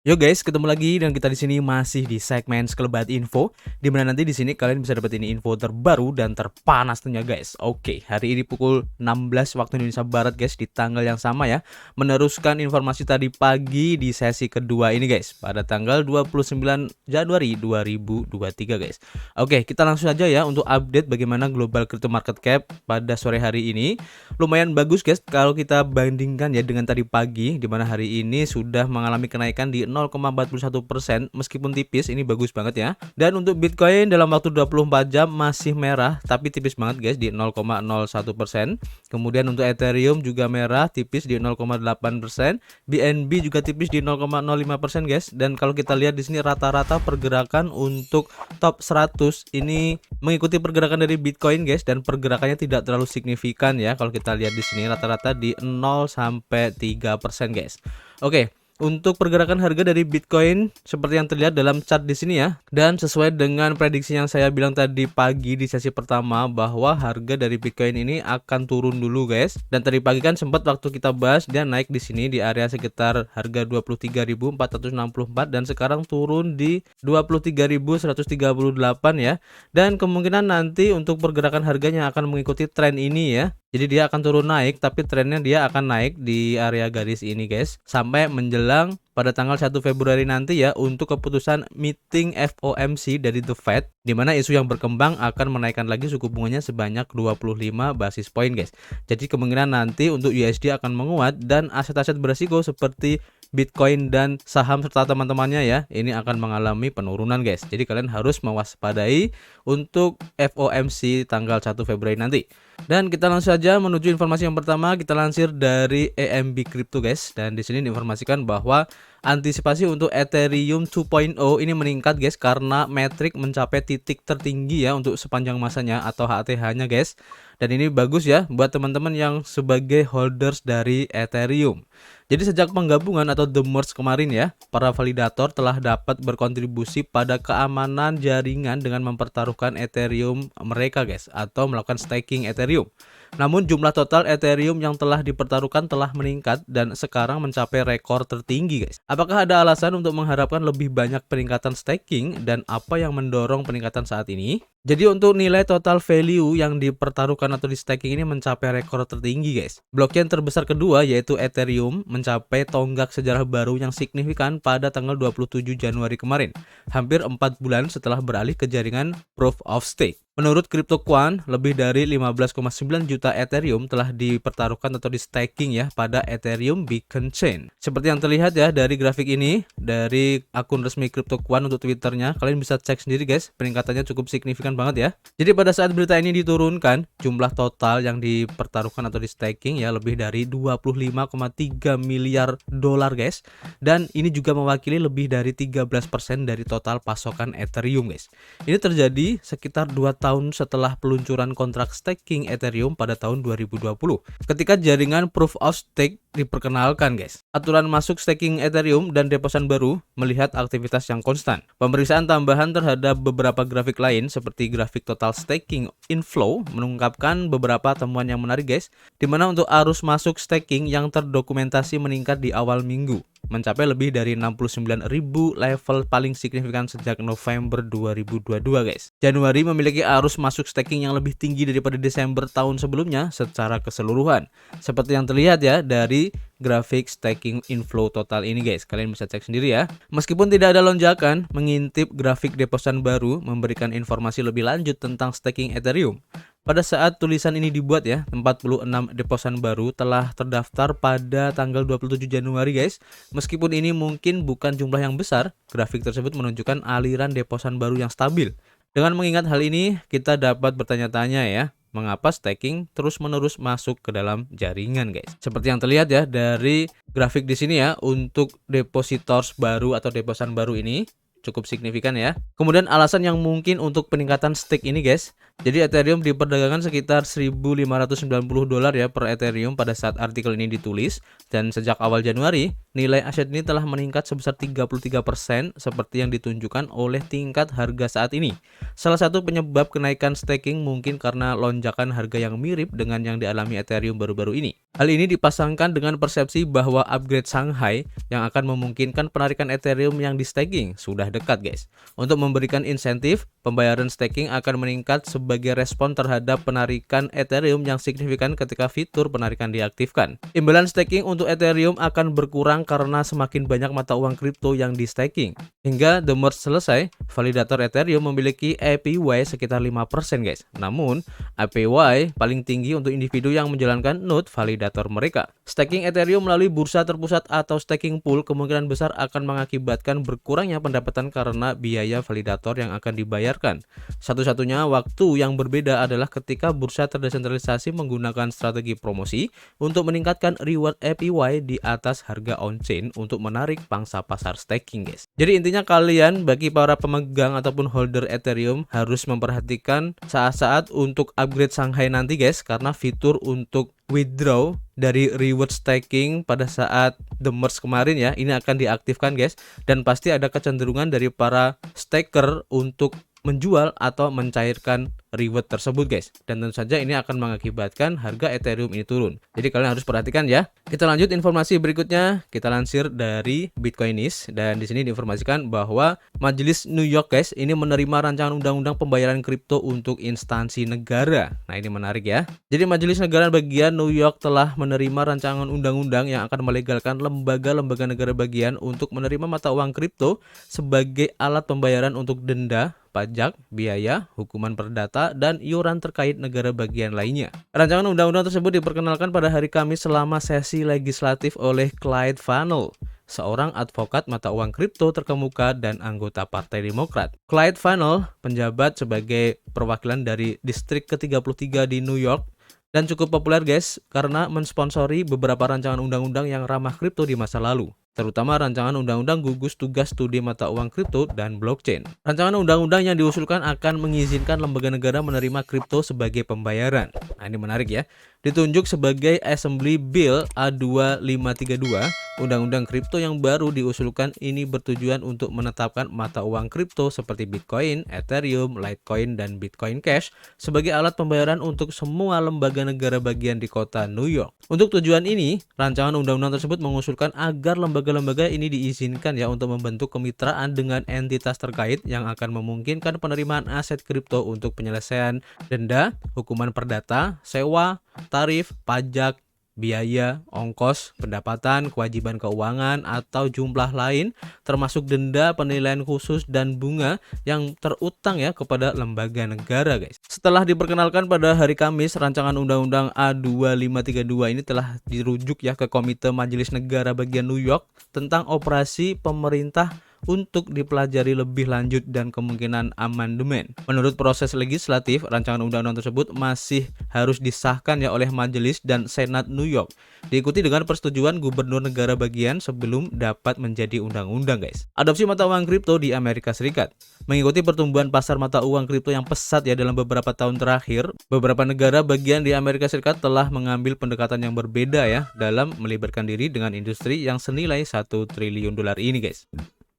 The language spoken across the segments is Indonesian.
Yo guys, ketemu lagi dan kita di sini masih di segmen Sekelebat Info, di mana nanti di sini kalian bisa dapetin info terbaru dan terpanas tentunya guys. Oke, hari ini pukul 16 waktu Indonesia Barat guys, di tanggal yang sama ya, meneruskan informasi tadi pagi di sesi kedua ini guys, pada tanggal 29 Januari 2023 guys. Oke, kita langsung aja ya untuk update bagaimana global crypto market cap pada sore hari ini. Lumayan bagus guys kalau kita bandingkan ya dengan tadi pagi, di mana hari ini sudah mengalami kenaikan di 0,41%, meskipun tipis, ini bagus banget ya. Dan untuk Bitcoin dalam waktu 24 jam masih merah, tapi tipis banget guys di 0,01%. Kemudian untuk Ethereum juga merah, tipis di 0,8%. BNB juga tipis di 0,05% guys. Dan kalau kita lihat di sini rata-rata pergerakan untuk top 100 ini mengikuti pergerakan dari Bitcoin guys, dan pergerakannya tidak terlalu signifikan ya. Kalau kita lihat di sini rata-rata di 0 sampai 3% guys. Oke, untuk pergerakan harga dari Bitcoin seperti yang terlihat dalam chart di sini ya. Dan sesuai dengan prediksi yang saya bilang tadi pagi di sesi pertama, bahwa harga dari Bitcoin ini akan turun dulu guys. Dan tadi pagi kan sempat waktu kita bahas dia naik di sini di area sekitar harga 23.464 dan sekarang turun di 23.138 ya. Dan kemungkinan nanti untuk pergerakan harganya akan mengikuti tren ini ya. Jadi dia akan turun naik, tapi trennya dia akan naik di area garis ini guys, sampai menjelang pada tanggal 1 Februari nanti ya, untuk keputusan meeting FOMC dari The Fed, di mana isu yang berkembang akan menaikkan lagi suku bunganya sebanyak 25 basis point guys. Jadi kemungkinan nanti untuk USD akan menguat, dan aset-aset beresiko seperti Bitcoin dan saham serta teman-temannya ya, ini akan mengalami penurunan guys. Jadi kalian harus mewaspadai untuk FOMC tanggal 1 Februari nanti. Dan kita langsung saja menuju informasi yang pertama. Kita lansir dari EMB Crypto guys, dan di sini diinformasikan bahwa antisipasi untuk Ethereum 2.0 ini meningkat guys, karena metrik mencapai titik tertinggi ya untuk sepanjang masanya atau HTH-nya guys. Dan ini bagus ya buat teman-teman yang sebagai holders dari Ethereum. Jadi sejak penggabungan atau the merge kemarin ya, para validator telah dapat berkontribusi pada keamanan jaringan dengan mempertaruhkan Ethereum mereka guys, atau melakukan staking Ethereum. Namun jumlah total Ethereum yang telah dipertaruhkan telah meningkat dan sekarang mencapai rekor tertinggi guys. Apakah ada alasan untuk mengharapkan lebih banyak peningkatan staking, dan apa yang mendorong peningkatan saat ini? Jadi untuk nilai total value yang dipertaruhkan atau di staking ini mencapai rekor tertinggi guys. Blockchain terbesar kedua yaitu Ethereum mencapai tonggak sejarah baru yang signifikan pada tanggal 27 Januari kemarin, hampir 4 bulan setelah beralih ke jaringan Proof of Stake. Menurut CryptoQuant, lebih dari 15,9 juta Ethereum telah dipertaruhkan atau di staking ya pada Ethereum Beacon Chain. Seperti yang terlihat ya dari grafik ini, dari akun resmi CryptoQuant untuk Twitternya, kalian bisa cek sendiri guys, peningkatannya cukup signifikan banget ya. Jadi pada saat berita ini diturunkan, jumlah total yang dipertaruhkan atau di staking ya lebih dari 25,3 miliar dolar guys. Dan ini juga mewakili lebih dari 13% dari total pasokan Ethereum guys. Ini terjadi sekitar 2 tahun setelah peluncuran kontrak staking Ethereum pada tahun 2020, ketika jaringan Proof of Stake diperkenalkan guys. Aturan masuk staking Ethereum dan deposan baru melihat aktivitas yang konstan. Pemeriksaan tambahan terhadap beberapa grafik lain seperti grafik total staking inflow mengungkapkan beberapa temuan yang menarik guys, dimana untuk arus masuk staking yang terdokumentasi meningkat di awal minggu, mencapai lebih dari 69.000 level paling signifikan sejak November 2022 guys. Januari memiliki arus masuk staking yang lebih tinggi daripada Desember tahun sebelumnya secara keseluruhan. Seperti yang terlihat ya dari grafik staking inflow total ini guys, kalian bisa cek sendiri ya. Meskipun tidak ada lonjakan, mengintip grafik deposan baru memberikan informasi lebih lanjut tentang staking Ethereum. Pada saat tulisan ini dibuat ya, 46 deposan baru telah terdaftar pada tanggal 27 Januari guys. Meskipun ini mungkin bukan jumlah yang besar, grafik tersebut menunjukkan aliran deposan baru yang stabil. Dengan mengingat hal ini, kita dapat bertanya-tanya ya, mengapa staking terus-menerus masuk ke dalam jaringan guys. Seperti yang terlihat ya dari grafik di sini ya, untuk depositors baru atau deposan baru ini cukup signifikan ya. Kemudian alasan yang mungkin untuk peningkatan stake ini guys, Jadi Ethereum diperdagangkan sekitar $1.590 ya per Ethereum pada saat artikel ini ditulis, dan sejak awal Januari nilai aset ini telah meningkat sebesar 33% seperti yang ditunjukkan oleh tingkat harga saat ini. Salah satu penyebab kenaikan staking mungkin karena lonjakan harga yang mirip dengan yang dialami Ethereum baru-baru ini. Hal ini dipasangkan dengan persepsi bahwa upgrade Shanghai yang akan memungkinkan penarikan Ethereum yang di staking sudah dekat, guys. Untuk memberikan insentif, pembayaran staking akan meningkat sebagai respon terhadap penarikan Ethereum yang signifikan ketika fitur penarikan diaktifkan. Imbalan staking untuk Ethereum akan berkurang karena semakin banyak mata uang kripto yang di staking. Hingga the merge selesai, validator Ethereum memiliki APY sekitar 5%, guys. Namun, APY paling tinggi untuk individu yang menjalankan node validator mereka. Staking Ethereum melalui bursa terpusat atau staking pool kemungkinan besar akan mengakibatkan berkurangnya pendapatan karena biaya validator yang akan dibayarkan. Satu-satunya waktu yang berbeda adalah ketika bursa terdesentralisasi menggunakan strategi promosi untuk meningkatkan reward APY di atas harga on-chain untuk menarik pangsa pasar staking, guys. Jadi intinya kalian bagi para pemegang ataupun holder Ethereum harus memperhatikan saat-saat untuk upgrade Shanghai nanti, guys, karena fitur untuk withdraw dari reward staking pada saat the merge kemarin ya, ini akan diaktifkan, guys, dan pasti ada kecenderungan dari para staker untuk menjual atau mencairkan reward tersebut, guys, dan tentu saja ini akan mengakibatkan harga Ethereum ini turun. Jadi kalian harus perhatikan ya. Kita lanjut informasi berikutnya, kita lansir dari Bitcoinis, dan di sini diinformasikan bahwa Majelis New York, guys, ini menerima rancangan undang-undang pembayaran kripto untuk instansi negara. Nah, ini menarik ya. Jadi Majelis Negara bagian New York telah menerima rancangan undang-undang yang akan melegalkan lembaga-lembaga negara bagian untuk menerima mata uang kripto sebagai alat pembayaran untuk denda, pajak, biaya, hukuman perdata, dan iuran terkait negara bagian lainnya. Rancangan undang-undang tersebut diperkenalkan pada hari Kamis selama sesi legislatif oleh Clyde Funnell, seorang advokat mata uang kripto terkemuka dan anggota Partai Demokrat. Clyde Funnell penjabat sebagai perwakilan dari distrik ke-33 di New York dan cukup populer, guys, karena mensponsori beberapa rancangan undang-undang yang ramah kripto di masa lalu, terutama rancangan undang-undang gugus tugas studi mata uang kripto dan blockchain. Rancangan undang-undang yang diusulkan akan mengizinkan lembaga negara menerima kripto sebagai pembayaran. Nah, ini menarik ya. Ditunjuk sebagai Assembly Bill A2532, undang-undang kripto yang baru diusulkan ini bertujuan untuk menetapkan mata uang kripto seperti Bitcoin, Ethereum, Litecoin, dan Bitcoin Cash sebagai alat pembayaran untuk semua lembaga negara bagian di kota New York. Untuk tujuan ini, rancangan undang-undang tersebut mengusulkan agar lembaga-lembaga ini diizinkan ya untuk membentuk kemitraan dengan entitas terkait yang akan memungkinkan penerimaan aset kripto untuk penyelesaian denda, hukuman perdata, sewa, tarif, pajak, biaya, ongkos, pendapatan, kewajiban keuangan, atau jumlah lain, termasuk denda, penilaian khusus, dan bunga yang terutang ya kepada lembaga negara, guys. Setelah diperkenalkan pada hari Kamis, rancangan undang-undang A2532 ini telah dirujuk ya ke Komite Majelis Negara bagian New York tentang operasi pemerintah untuk dipelajari lebih lanjut dan kemungkinan amandemen. Menurut proses legislatif, rancangan undang-undang tersebut masih harus disahkan ya oleh Majelis dan Senat New York, diikuti dengan persetujuan gubernur negara bagian sebelum dapat menjadi undang-undang, guys. Adopsi mata uang kripto di Amerika Serikat. Mengikuti pertumbuhan pasar mata uang kripto yang pesat ya dalam beberapa tahun terakhir, beberapa negara bagian di Amerika Serikat telah mengambil pendekatan yang berbeda ya dalam melibatkan diri dengan industri yang senilai $1 triliun ini, guys.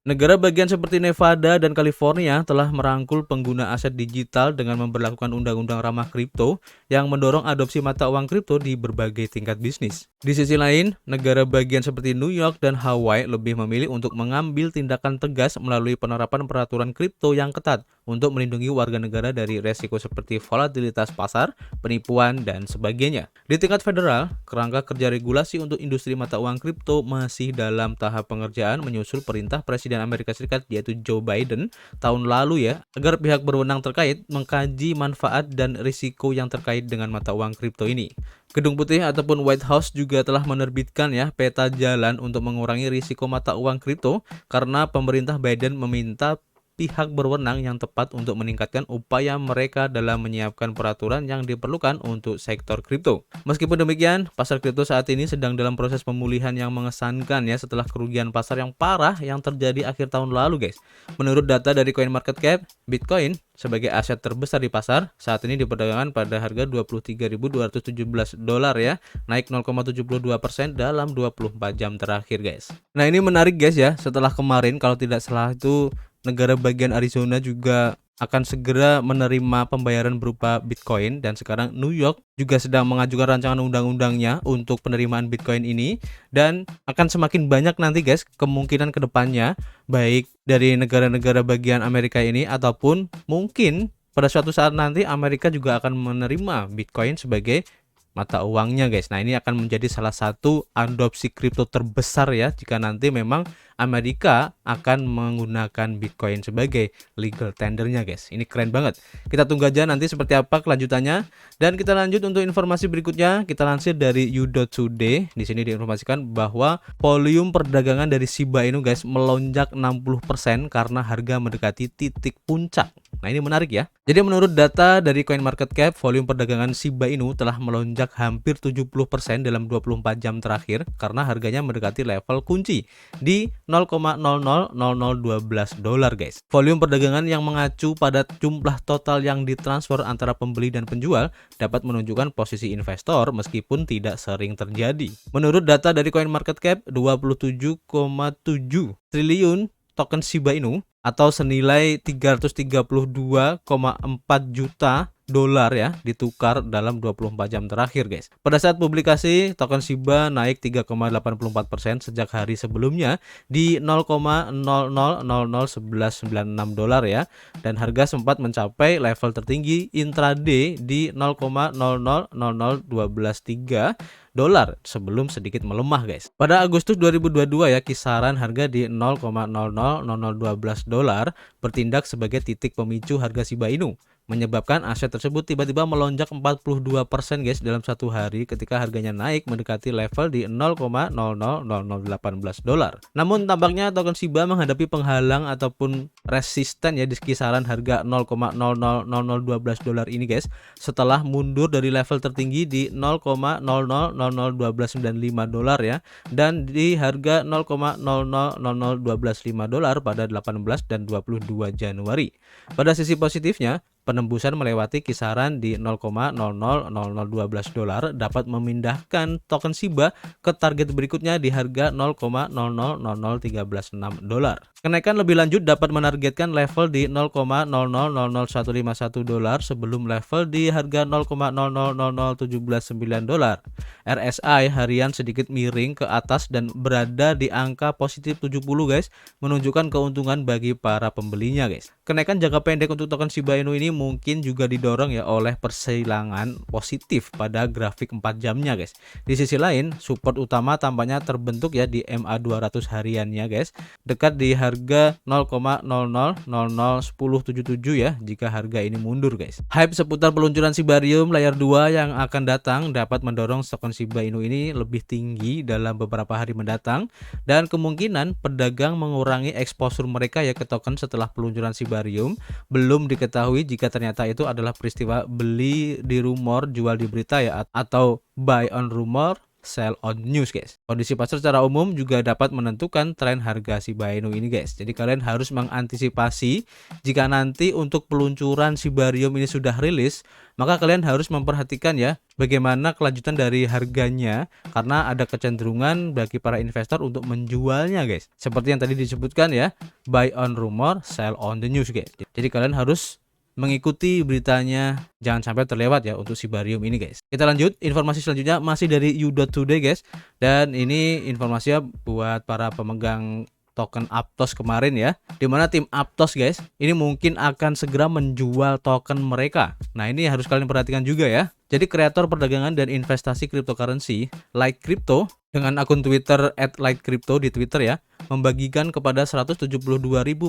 Negara bagian seperti Nevada dan California telah merangkul pengguna aset digital dengan memberlakukan undang-undang ramah kripto yang mendorong adopsi mata uang kripto di berbagai tingkat bisnis. Di sisi lain, negara bagian seperti New York dan Hawaii lebih memilih untuk mengambil tindakan tegas melalui penerapan peraturan kripto yang ketat untuk melindungi warga negara dari resiko seperti volatilitas pasar, penipuan, dan sebagainya. Di tingkat federal, kerangka kerja regulasi untuk industri mata uang kripto masih dalam tahap pengerjaan menyusul perintah Presiden Amerika Serikat yaitu Joe Biden tahun lalu ya, agar pihak berwenang terkait mengkaji manfaat dan risiko yang terkait dengan mata uang kripto ini. Gedung Putih ataupun White House juga telah menerbitkan ya peta jalan untuk mengurangi risiko mata uang kripto karena pemerintah Biden meminta pihak berwenang yang tepat untuk meningkatkan upaya mereka dalam menyiapkan peraturan yang diperlukan untuk sektor kripto. Meskipun demikian, pasar kripto saat ini sedang dalam proses pemulihan yang mengesankan ya setelah kerugian pasar yang parah yang terjadi akhir tahun lalu guys. Menurut data dari CoinMarketCap, Bitcoin sebagai aset terbesar di pasar saat ini diperdagangkan pada harga $23.217 ya, naik 0,72% dalam 24 jam terakhir guys. Nah, ini menarik guys ya, setelah kemarin kalau tidak salah itu negara bagian Arizona juga akan segera menerima pembayaran berupa Bitcoin, dan sekarang New York juga sedang mengajukan rancangan undang-undangnya untuk penerimaan Bitcoin ini, dan akan semakin banyak nanti guys kemungkinan kedepannya baik dari negara-negara bagian Amerika ini ataupun mungkin pada suatu saat nanti Amerika juga akan menerima Bitcoin sebagai mata uangnya guys. Nah, ini akan menjadi salah satu adopsi kripto terbesar ya jika nanti memang Amerika akan menggunakan Bitcoin sebagai legal tendernya guys. Ini keren banget. Kita tunggu aja nanti seperti apa kelanjutannya. Dan kita lanjut untuk informasi berikutnya. Kita lansir dari you.today. Di sini diinformasikan bahwa volume perdagangan dari Shiba Inu guys melonjak 60% karena harga mendekati titik puncak. Nah, ini menarik ya. Jadi menurut data dari CoinMarketCap, volume perdagangan Shiba Inu telah melonjak hampir 70% dalam 24 jam terakhir karena harganya mendekati level kunci di $0,000012 guys. Volume perdagangan yang mengacu pada jumlah total yang ditransfer antara pembeli dan penjual dapat menunjukkan posisi investor meskipun tidak sering terjadi. Menurut data dari CoinMarketCap, 27,7 triliun token Shiba Inu atau senilai 332,4 juta dolar ya ditukar dalam 24 jam terakhir guys. Pada saat publikasi, token Shiba naik 3,84% sejak hari sebelumnya di $0,00001196 ya, dan harga sempat mencapai level tertinggi intraday di $0,00001213 sebelum sedikit melemah guys. Pada Agustus 2022 ya, kisaran harga di $0,000012 bertindak sebagai titik pemicu harga Shiba Inu, menyebabkan aset tersebut tiba-tiba melonjak 42% guys dalam satu hari ketika harganya naik mendekati level di $0,000018. Namun tampaknya token Shiba menghadapi penghalang ataupun resisten ya di kisaran harga $0,000012 ini guys, setelah mundur dari level tertinggi di $0,00001295 ya, dan di harga $0,00001215 pada 18 dan 22 Januari. Pada sisi positifnya, penembusan melewati kisaran di $0,000012 dapat memindahkan token Shiba ke target berikutnya di harga $0,00001316. Kenaikan lebih lanjut dapat menargetkan level di $0,00000151 sebelum level di harga $0,00001799. RSI harian sedikit miring ke atas dan berada di angka positif 70 guys, menunjukkan keuntungan bagi para pembelinya guys. Kenaikan jangka pendek untuk token Shiba Inu ini mungkin juga didorong ya oleh persilangan positif pada grafik 4 jamnya guys. Di sisi lain, support utama tampaknya terbentuk ya di MA200 hariannya guys, dekat di harga 0,00001077 ya jika harga ini mundur guys. Hype seputar peluncuran Shibarium Layer 2 yang akan datang dapat mendorong token Shiba Inu ini lebih tinggi dalam beberapa hari mendatang, dan kemungkinan pedagang mengurangi exposure mereka ya ke token setelah peluncuran Shibarium. Belum diketahui jika ternyata itu adalah peristiwa beli di rumor, jual di berita ya, atau buy on rumor, sell on news guys. Kondisi pasar secara umum juga dapat menentukan tren harga Shiba Inu ini guys. Jadi kalian harus mengantisipasi jika nanti untuk peluncuran Shibarium ini sudah rilis, maka kalian harus memperhatikan ya bagaimana kelanjutan dari harganya, karena ada kecenderungan bagi para investor untuk menjualnya guys. Seperti yang tadi disebutkan ya, buy on rumor, sell on the news guys. Jadi kalian harus mengikuti beritanya, jangan sampai terlewat ya untuk Shibarium ini guys. Kita lanjut, informasi selanjutnya masih dari you.today guys, dan ini informasinya buat para pemegang token Aptos kemarin ya, dimana tim Aptos guys ini mungkin akan segera menjual token mereka. Nah, ini harus kalian perhatikan juga ya. Jadi kreator perdagangan dan investasi cryptocurrency Light Crypto dengan akun Twitter @lightcrypto di Twitter ya, membagikan kepada 172.000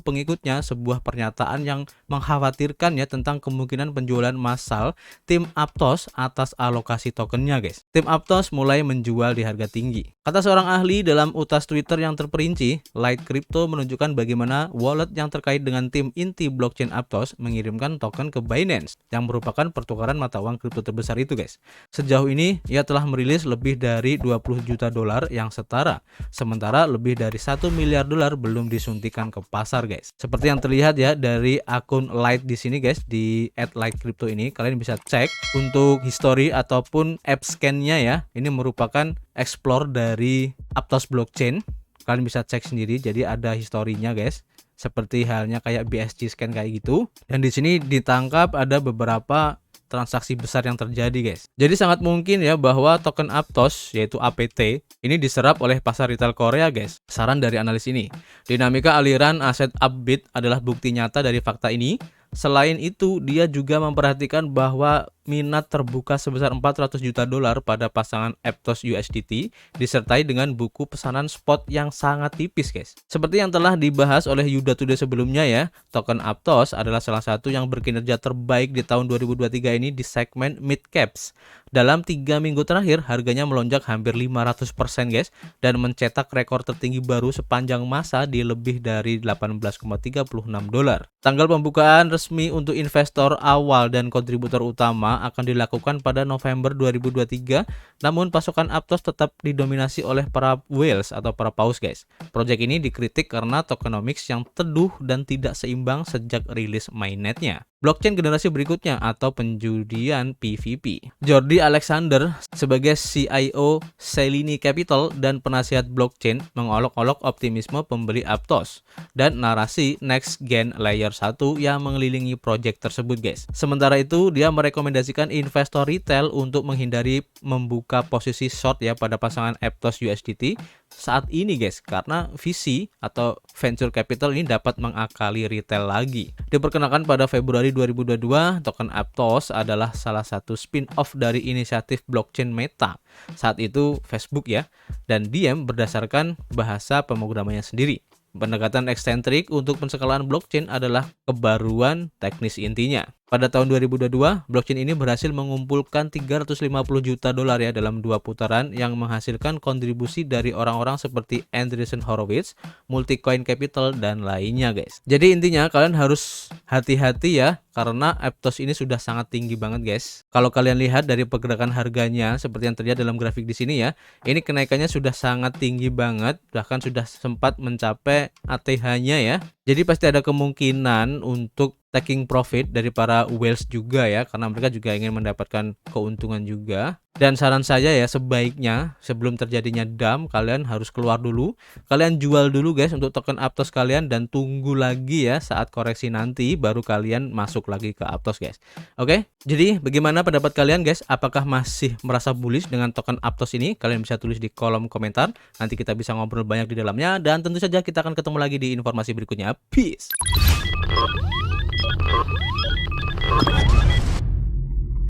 pengikutnya sebuah pernyataan yang mengkhawatirkan ya tentang kemungkinan penjualan massal tim Aptos atas alokasi tokennya guys. Tim Aptos mulai menjual di harga tinggi. Kata seorang ahli dalam utas Twitter yang terperinci, Light Crypto menunjukkan bagaimana wallet yang terkait dengan tim inti blockchain Aptos mengirimkan token ke Binance yang merupakan pertukaran mata uang kripto terbesar itu guys. Sejauh ini ia telah merilis lebih dari 20 juta dolar yang setara, sementara lebih dari 1 miliar dolar belum disuntikan ke pasar guys. Seperti yang terlihat ya dari akun Light di sini guys, di @lightcrypto ini kalian bisa cek untuk history ataupun app scan-nya ya. Ini merupakan explore dari Aptos blockchain. Kalian bisa cek sendiri, jadi ada historinya guys. Seperti halnya kayak BSC scan kayak gitu. Dan di sini ditangkap ada beberapa transaksi besar yang terjadi guys. Jadi sangat mungkin ya bahwa token Aptos yaitu APT ini diserap oleh pasar retail Korea guys. Saran dari analis ini, dinamika aliran aset Upbit adalah bukti nyata dari fakta ini. Selain itu, dia juga memperhatikan bahwa minat terbuka sebesar 400 juta dolar pada pasangan Aptos USDT disertai dengan buku pesanan spot yang sangat tipis guys. Seperti yang telah dibahas oleh Yuda Today sebelumnya ya, token Aptos adalah salah satu yang berkinerja terbaik di tahun 2023 ini di segmen mid caps. Dalam 3 minggu terakhir, harganya melonjak hampir 500% guys dan mencetak rekor tertinggi baru sepanjang masa di lebih dari 18,36 dolar. Tanggal pembukaan resmi untuk investor awal dan kontributor utama akan dilakukan pada November 2023, namun pasokan Aptos tetap didominasi oleh para whales atau para paus guys. Proyek ini dikritik karena tokenomics yang teduh dan tidak seimbang sejak rilis mainnetnya. Blockchain generasi berikutnya atau penjudian PVP. Jordi Alexander sebagai CIO Selini Capital dan penasihat blockchain mengolok-olok optimisme pembeli Aptos dan narasi next gen layer 1 yang mengelilingi proyek tersebut guys. Sementara itu dia merekomendasikan investor retail untuk menghindari membuka posisi short ya pada pasangan Aptos USDT saat ini guys, karena VC atau venture capital ini dapat mengakali retail lagi. Diperkenalkan pada Februari 2022, token Aptos adalah salah satu spin-off dari inisiatif blockchain Meta. Saat itu Facebook ya, dan Diem berdasarkan bahasa pemrogramannya sendiri. Pendekatan eksentrik untuk penskalaan blockchain adalah kebaruan teknis intinya. Pada tahun 2022, blockchain ini berhasil mengumpulkan 350 juta dolar ya dalam 2 putaran yang menghasilkan kontribusi dari orang-orang seperti Andreessen Horowitz, Multicoin Capital, dan lainnya guys. Jadi intinya kalian harus hati-hati ya, karena Aptos ini sudah sangat tinggi banget guys. Kalau kalian lihat dari pergerakan harganya seperti yang terlihat dalam grafik di sini ya, ini kenaikannya sudah sangat tinggi banget, bahkan sudah sempat mencapai ATH-nya ya. Jadi pasti ada kemungkinan untuk taking profit dari para whales juga ya, karena mereka juga ingin mendapatkan keuntungan juga. Dan saran saya ya, sebaiknya sebelum terjadinya dump kalian harus keluar dulu, kalian jual dulu guys untuk token Aptos kalian dan tunggu lagi ya saat koreksi nanti baru kalian masuk lagi ke Aptos guys. Oke, jadi bagaimana pendapat kalian guys? Apakah masih merasa bullish dengan token Aptos ini? Kalian bisa tulis di kolom komentar, nanti kita bisa ngobrol banyak di dalamnya, dan tentu saja kita akan ketemu lagi di informasi berikutnya. Peace.